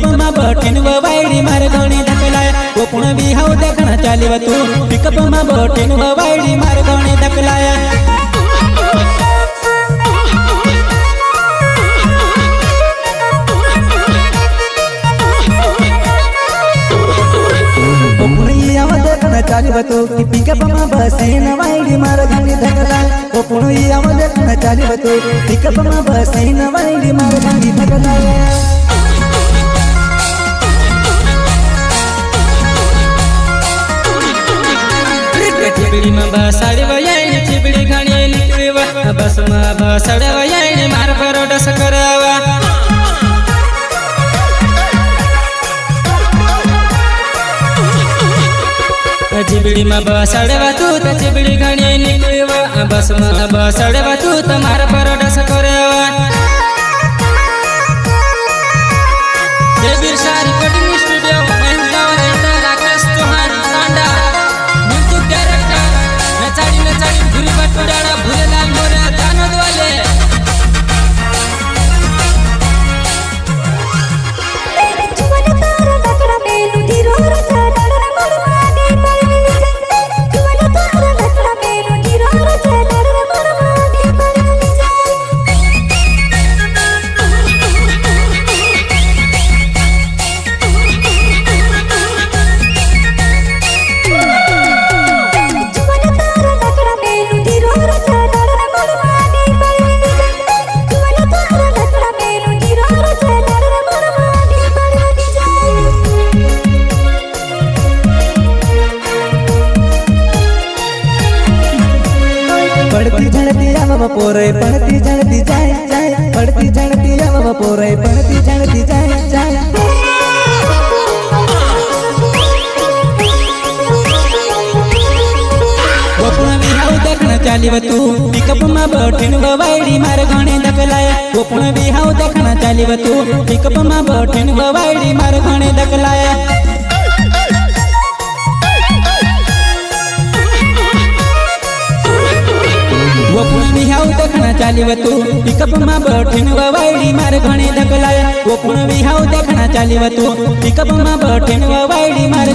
pickup में बैठीन वायड़ी मार घणी धकलाया गोपुण भी हाउ देखना चाली तू पिकअप में बैठीन वायड़ी मार घणी धकलाया चाली बतो कि पिकअप में बसे नवाईडी मार घणी धकलाया गोपुण आवा देखना चाली बतो पिकअप में बसे नवाईडी मार घणी धकलाया चिबड़ी में बसाड़ी वयाई चिबड़ी घणी निकलेवा बस में बसाड़े वयाई मार परोडस करावा चिबड़ी में बसाड़े तू तो चिबड़ी घणी निकलेवा बस में बसाड़े तू तो मार परोडस करावा देवीर सारी कटिंग स्टूडियो राकेश चौहान सांडा म्यूजिक डायरेक्टर नचाड़ी भूरी बटुडाड़ा भूरेलाल मोरे दानोद वाले पड़ती झड़ती आवा पोरे पड़ती झड़ती जाए जाए पड़ती झड़ती आवा पोरे पड़ती झड़ती जाए जाए गोपुण भी हाउ देखना चाली तू पिकअप में बैठीन वायड़ी मार घणी धकलाया गोपुण भी हाउ देखना चाली तू पिकअप में बैठीन वायड़ी मार घणी धकलाया गोपुण भी हाउ देखना चाली तू पिकअप में बैठीन वायड़ी मार घणी धकलाया गोपुण भी हाउ देखना चाली तू पिकअप में बैठीन वायड़ी मार